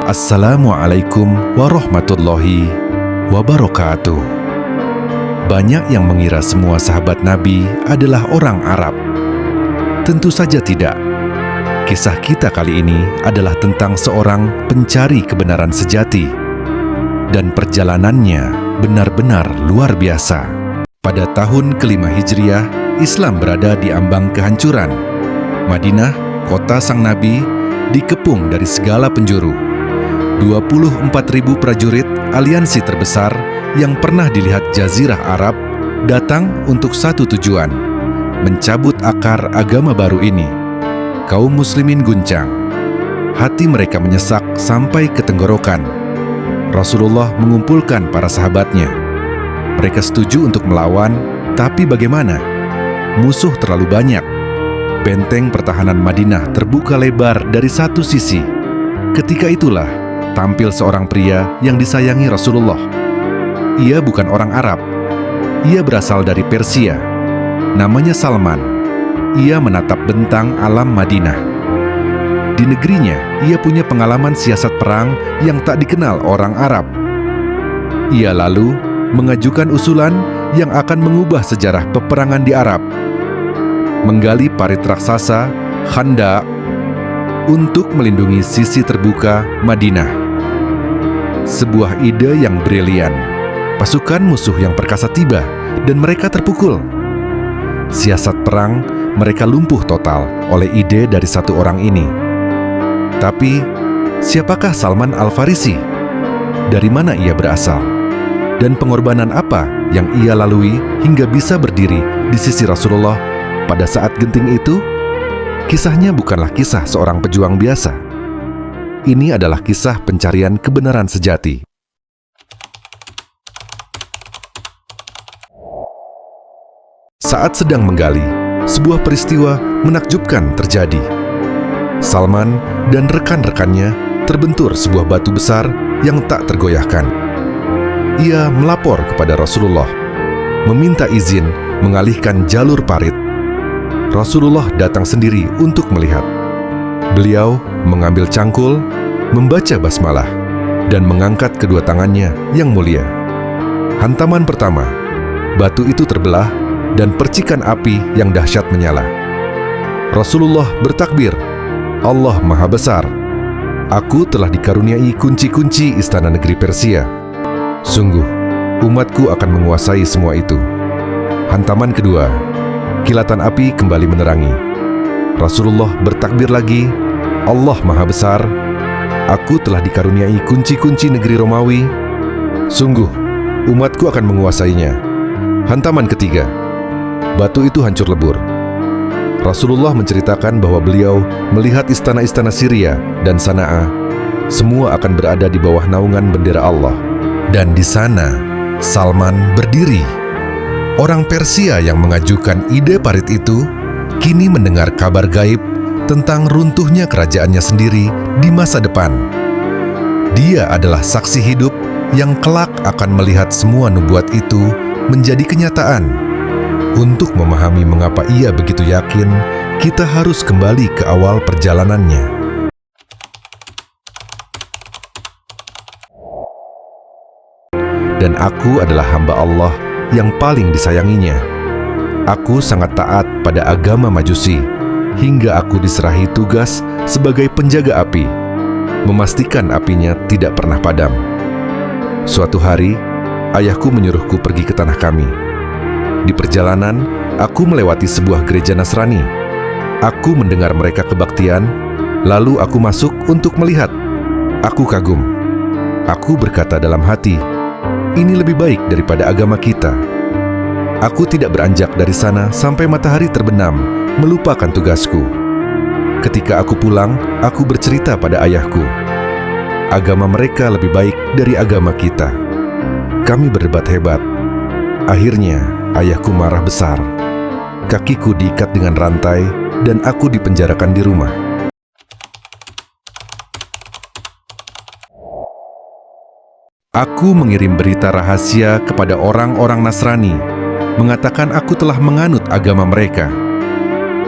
Assalamualaikum warahmatullahi wabarakatuh. Banyak yang mengira semua sahabat Nabi adalah orang Arab. Tentu saja tidak. Kisah kita kali ini adalah tentang seorang pencari kebenaran sejati. Dan perjalanannya benar-benar luar biasa. Pada tahun kelima Hijriah, Islam berada di ambang kehancuran. Madinah, kota sang Nabi, dikepung dari segala penjuru. 24.000 prajurit aliansi terbesar yang pernah dilihat Jazirah Arab datang untuk satu tujuan, mencabut akar agama baru ini. Kaum muslimin guncang. Hati mereka menyesak sampai ke tenggorokan. Rasulullah mengumpulkan para sahabatnya. Mereka setuju untuk melawan, tapi bagaimana? Musuh terlalu banyak. Benteng pertahanan Madinah terbuka lebar dari satu sisi. Ketika itulah tampil seorang pria yang disayangi Rasulullah. Ia bukan orang Arab. Ia berasal dari Persia. Namanya Salman. Ia menatap bentang alam Madinah. Di negerinya, ia punya pengalaman siasat perang yang tak dikenal orang Arab. Ia lalu mengajukan usulan yang akan mengubah sejarah peperangan di Arab. Menggali parit raksasa, Khandaq, untuk melindungi sisi terbuka Madinah. Sebuah ide yang brilian. Pasukan musuh yang perkasa tiba dan mereka terpukul. Siasat perang mereka lumpuh total oleh ide dari satu orang ini. Tapi, siapakah Salman Al-Farisi? Dari mana ia berasal? Dan pengorbanan apa yang ia lalui hingga bisa berdiri di sisi Rasulullah pada saat genting itu? Kisahnya bukanlah kisah seorang pejuang biasa. Ini adalah kisah pencarian kebenaran sejati. Saat sedang menggali, sebuah peristiwa menakjubkan terjadi. Salman dan rekan-rekannya terbentur sebuah batu besar yang tak tergoyahkan. Ia melapor kepada Rasulullah, meminta izin mengalihkan jalur parit. Rasulullah datang sendiri untuk melihat. Beliau mengambil cangkul, membaca basmalah, dan mengangkat kedua tangannya yang mulia. Hantaman pertama, batu itu terbelah dan percikan api yang dahsyat menyala. Rasulullah bertakbir, Allah Maha Besar. Aku telah dikaruniai kunci-kunci istana negeri Persia. Sungguh, umatku akan menguasai semua itu. Hantaman kedua, kilatan api kembali menerangi. Rasulullah bertakbir lagi, Allah Maha Besar. Aku telah dikaruniai kunci-kunci negeri Romawi. Sungguh, umatku akan menguasainya. Hantaman ketiga, batu itu hancur lebur. Rasulullah menceritakan bahwa beliau melihat istana-istana Syria dan Sana'a. Semua akan berada di bawah naungan bendera Allah. Dan di sana, Salman berdiri. Orang Persia yang mengajukan ide parit itu kini mendengar kabar gaib tentang runtuhnya kerajaannya sendiri di masa depan. Dia adalah saksi hidup yang kelak akan melihat semua nubuat itu menjadi kenyataan. Untuk memahami mengapa ia begitu yakin, kita harus kembali ke awal perjalanannya. Dan aku adalah hamba Allah yang paling disayanginya. Aku sangat taat pada agama Majusi, hingga aku diserahi tugas sebagai penjaga api, memastikan apinya tidak pernah padam. Suatu hari, ayahku menyuruhku pergi ke tanah kami. Di perjalanan, aku melewati sebuah gereja Nasrani. Aku mendengar mereka kebaktian, lalu aku masuk untuk melihat. Aku kagum. Aku berkata dalam hati, ini lebih baik daripada agama kita. Aku tidak beranjak dari sana sampai matahari terbenam, melupakan tugasku. Ketika aku pulang, aku bercerita pada ayahku. Agama mereka lebih baik dari agama kita. Kami berdebat hebat. Akhirnya, ayahku marah besar. Kakiku diikat dengan rantai, dan aku dipenjarakan di rumah. Aku mengirim berita rahasia kepada orang-orang Nasrani, mengatakan aku telah menganut agama mereka.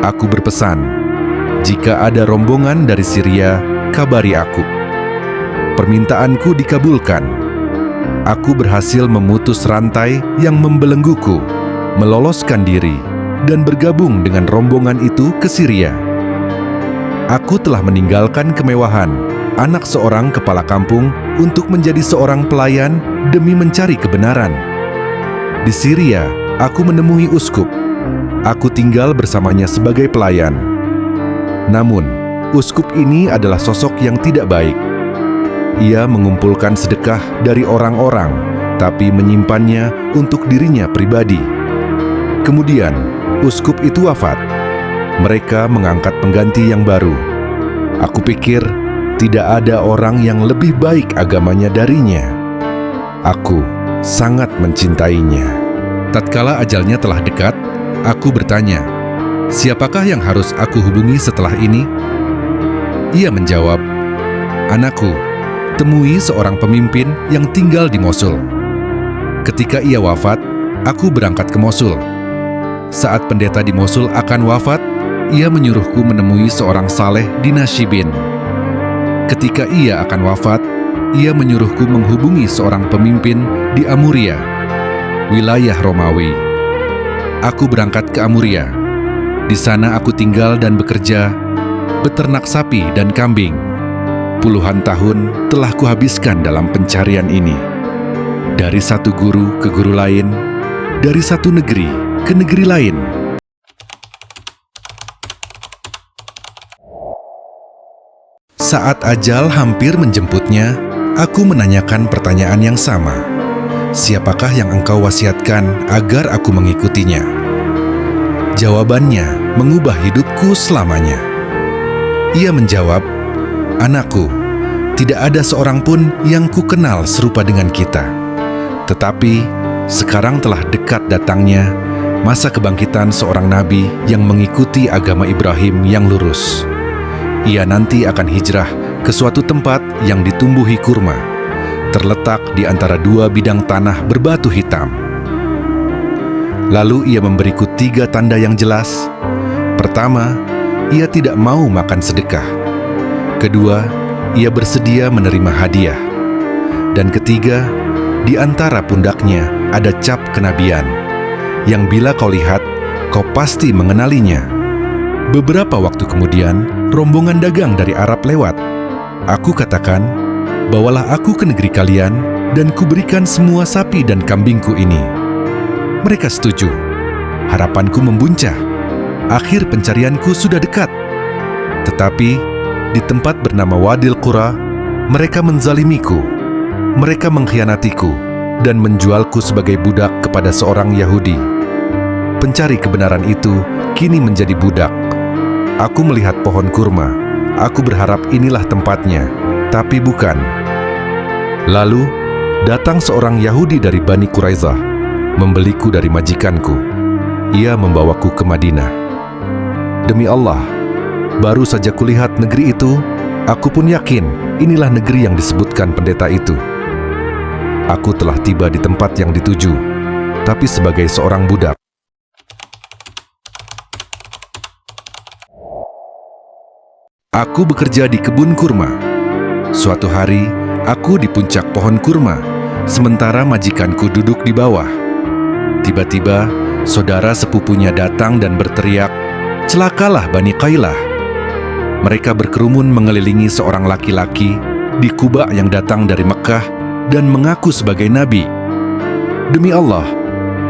Aku berpesan, jika ada rombongan dari Syria, kabari aku. Permintaanku dikabulkan. Aku berhasil memutus rantai yang membelengguku, meloloskan diri, dan bergabung dengan rombongan itu ke Syria. Aku telah meninggalkan kemewahan, anak seorang kepala kampung, untuk menjadi seorang pelayan demi mencari kebenaran. Di Syria, aku menemui uskup. Aku tinggal bersamanya sebagai pelayan. Namun, uskup ini adalah sosok yang tidak baik. Ia mengumpulkan sedekah dari orang-orang, tapi menyimpannya untuk dirinya pribadi. Kemudian, uskup itu wafat. Mereka mengangkat pengganti yang baru. Aku pikir tidak ada orang yang lebih baik agamanya darinya. Aku sangat mencintainya. Tatkala ajalnya telah dekat, aku bertanya, "Siapakah yang harus aku hubungi setelah ini?" Ia menjawab, "Anakku, temui seorang pemimpin yang tinggal di Mosul." Ketika ia wafat, aku berangkat ke Mosul. Saat pendeta di Mosul akan wafat, ia menyuruhku menemui seorang saleh di Nashibin. Ketika ia akan wafat, ia menyuruhku menghubungi seorang pemimpin di Amuria, wilayah Romawi. Aku berangkat ke Amuria. Di sana aku tinggal dan bekerja, beternak sapi dan kambing. Puluhan tahun telah kuhabiskan dalam pencarian ini. Dari satu guru ke guru lain, dari satu negeri ke negeri lain. Saat ajal hampir menjemputnya, aku menanyakan pertanyaan yang sama. Siapakah yang engkau wasiatkan agar aku mengikutinya? Jawabannya mengubah hidupku selamanya. Ia menjawab, "Anakku, tidak ada seorang pun yang kukenal serupa dengan kita. Tetapi sekarang telah dekat datangnya masa kebangkitan seorang nabi yang mengikuti agama Ibrahim yang lurus. Ia nanti akan hijrah ke suatu tempat yang ditumbuhi kurma, terletak di antara dua bidang tanah berbatu hitam." Lalu ia memberiku 3 tanda yang jelas. Pertama, ia tidak mau makan sedekah. Kedua, ia bersedia menerima hadiah. Dan ketiga, di antara pundaknya ada cap kenabian, yang bila kau lihat, kau pasti mengenalinya. Beberapa waktu kemudian, rombongan dagang dari Arab lewat. Aku katakan, "Bawalah aku ke negeri kalian, dan kuberikan semua sapi dan kambingku ini." Mereka setuju. Harapanku membuncah. Akhir pencarianku sudah dekat. Tetapi di tempat bernama Wadil Qura, mereka menzalimiku. Mereka mengkhianatiku dan menjualku sebagai budak kepada seorang Yahudi. Pencari kebenaran itu kini menjadi budak. Aku melihat pohon kurma. Aku berharap inilah tempatnya, tapi bukan. Lalu datang seorang Yahudi dari Bani Quraizah, membeliku dari majikanku. Ia membawaku ke Madinah. Demi Allah, baru saja kulihat negeri itu, aku pun yakin inilah negeri yang disebutkan pendeta itu. Aku telah tiba di tempat yang dituju, tapi sebagai seorang budak. Aku bekerja di kebun kurma. Suatu hari, aku di puncak pohon kurma, sementara majikanku duduk di bawah. Tiba-tiba, saudara sepupunya datang dan berteriak, "Celakalah Bani Qailah!" Mereka berkerumun mengelilingi seorang laki-laki di Quba yang datang dari Mekah dan mengaku sebagai nabi. Demi Allah,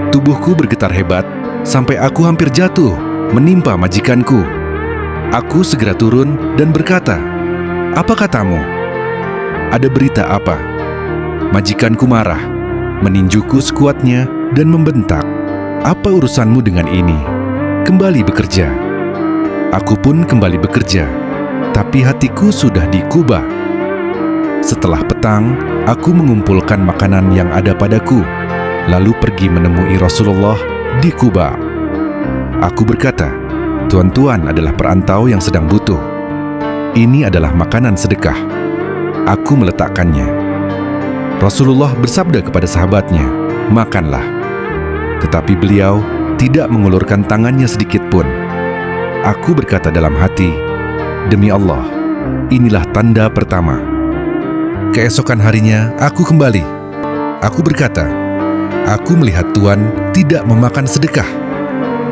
tubuhku bergetar hebat sampai aku hampir jatuh menimpa majikanku. Aku segera turun dan berkata, "Apa katamu? Ada berita apa?" Majikanku marah, meninjuku sekuatnya dan membentak, "Apa urusanmu dengan ini? Kembali bekerja." Aku pun kembali bekerja, tapi hatiku sudah di Quba. Setelah petang, aku mengumpulkan makanan yang ada padaku, lalu pergi menemui Rasulullah di Quba. Aku berkata, "Tuan-tuan adalah perantau yang sedang butuh. Ini adalah makanan sedekah." Aku meletakkannya. Rasulullah bersabda kepada sahabatnya, "Makanlah." Tetapi beliau tidak mengulurkan tangannya sedikit pun. Aku berkata dalam hati, "Demi Allah, inilah tanda pertama." Keesokan harinya, aku kembali. Aku berkata, "Aku melihat Tuan tidak memakan sedekah.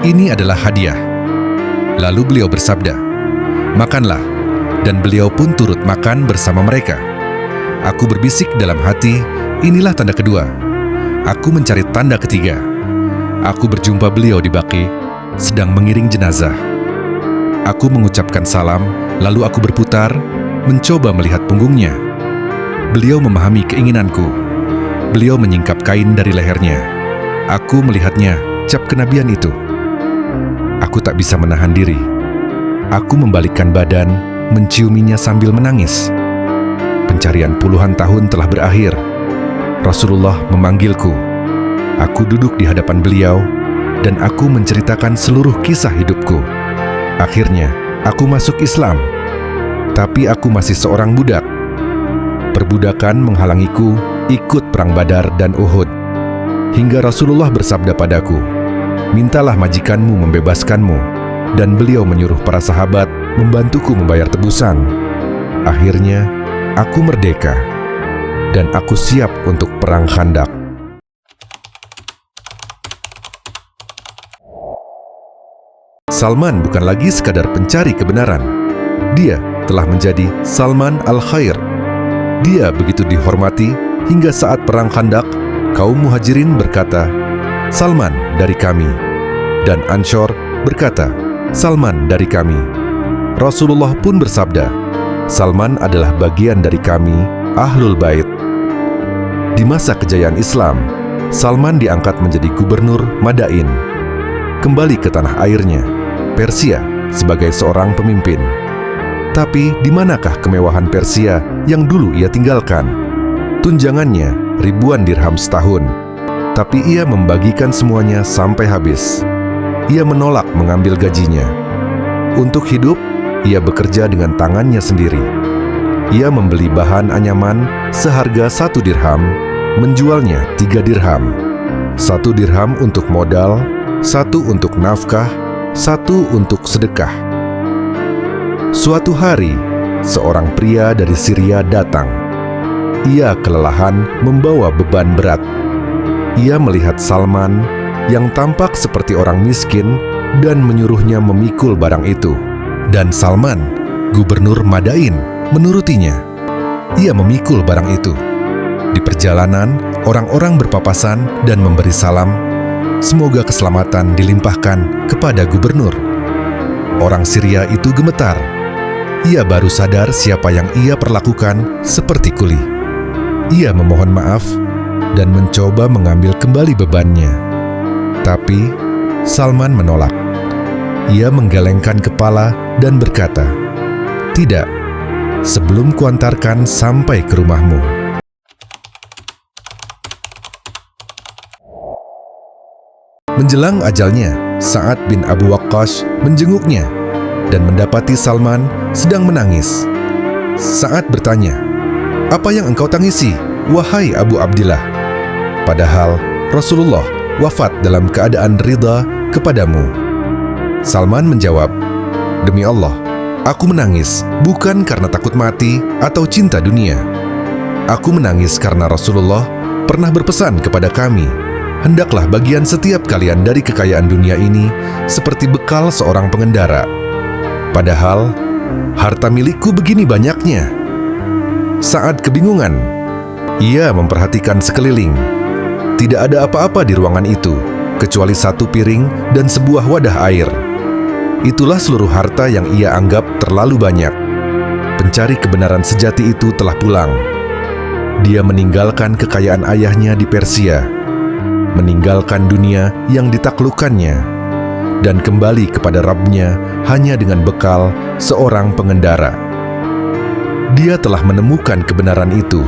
Ini adalah hadiah." Lalu beliau bersabda, "Makanlah," dan beliau pun turut makan bersama mereka. Aku berbisik dalam hati, inilah tanda kedua. Aku mencari tanda ketiga. Aku berjumpa beliau di Baqi, sedang mengiring jenazah. Aku mengucapkan salam, lalu aku berputar, mencoba melihat punggungnya. Beliau memahami keinginanku. Beliau menyingkap kain dari lehernya. Aku melihatnya, cap kenabian itu. Aku tak bisa menahan diri. Aku membalikkan badan, menciuminya sambil menangis. Pencarian puluhan tahun telah berakhir. Rasulullah memanggilku. Aku duduk di hadapan beliau, dan aku menceritakan seluruh kisah hidupku. Akhirnya, aku masuk Islam. Tapi aku masih seorang budak. Perbudakan menghalangiku ikut perang Badar dan Uhud. Hingga Rasulullah bersabda padaku, "Mintalah majikanmu membebaskanmu." Dan beliau menyuruh para sahabat membantuku membayar tebusan. Akhirnya, aku merdeka. Dan aku siap untuk perang Khandaq. Salman bukan lagi sekadar pencari kebenaran. Dia telah menjadi Salman al-Khair. Dia begitu dihormati hingga saat perang Khandaq, kaum Muhajirin berkata, "Salman dari kami." Dan Anshor berkata, "Salman dari kami." Rasulullah pun bersabda, "Salman adalah bagian dari kami, Ahlul Bait." Di masa kejayaan Islam, Salman diangkat menjadi gubernur Madain. Kembali ke tanah airnya, Persia, sebagai seorang pemimpin. Tapi di manakah kemewahan Persia yang dulu ia tinggalkan? Tunjangannya ribuan dirham setahun, tapi ia membagikan semuanya sampai habis. Ia menolak mengambil gajinya. Untuk hidup, ia bekerja dengan tangannya sendiri. Ia membeli bahan anyaman seharga 1 dirham, menjualnya 3 dirham. 1 dirham untuk modal, 1 untuk nafkah, 1 untuk sedekah. Suatu hari, seorang pria dari Syria datang. Ia kelelahan membawa beban berat. Ia melihat Salman yang tampak seperti orang miskin dan menyuruhnya memikul barang itu. Dan Salman, gubernur Madain, menurutinya. Ia memikul barang itu. Di perjalanan, orang-orang berpapasan dan memberi salam. Semoga keselamatan dilimpahkan kepada gubernur. Orang Syria itu gemetar. Ia baru sadar siapa yang ia perlakukan seperti kuli. Ia memohon maaf dan mencoba mengambil kembali bebannya. Tapi Salman menolak. Ia menggelengkan kepala dan berkata, "Tidak, sebelum kuantarkan sampai ke rumahmu." Menjelang ajalnya, Sa'ad bin Abu Waqqas menjenguknya dan mendapati Salman sedang menangis. Sa'ad bertanya, "Apa yang engkau tangisi, wahai Abu Abdillah? Padahal Rasulullah wafat dalam keadaan ridha kepadamu." Salman menjawab, "Demi Allah, aku menangis bukan karena takut mati atau cinta dunia. Aku menangis karena Rasulullah pernah berpesan kepada kami, hendaklah bagian setiap kalian dari kekayaan dunia ini seperti bekal seorang pengendara. Padahal, harta milikku begini banyaknya." Sa'ad kebingungan. Ia memperhatikan sekeliling. Tidak ada apa-apa di ruangan itu, kecuali 1 piring dan sebuah wadah air. Itulah seluruh harta yang ia anggap terlalu banyak. Pencari kebenaran sejati itu telah pulang. Dia meninggalkan kekayaan ayahnya di Persia, meninggalkan dunia yang ditaklukkannya, dan kembali kepada Rabb-Nya hanya dengan bekal seorang pengendara. Dia telah menemukan kebenaran itu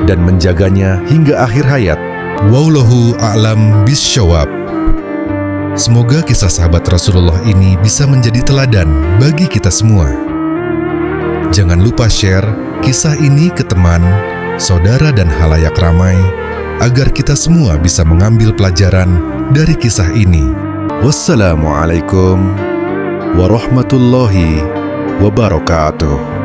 dan menjaganya hingga akhir hayat. Wallahu a'lam bisyawab. Semoga kisah sahabat Rasulullah ini bisa menjadi teladan bagi kita semua. Jangan lupa share kisah ini ke teman, saudara, dan halayak ramai agar kita semua bisa mengambil pelajaran dari kisah ini. Wassalamualaikum warahmatullahi wabarakatuh.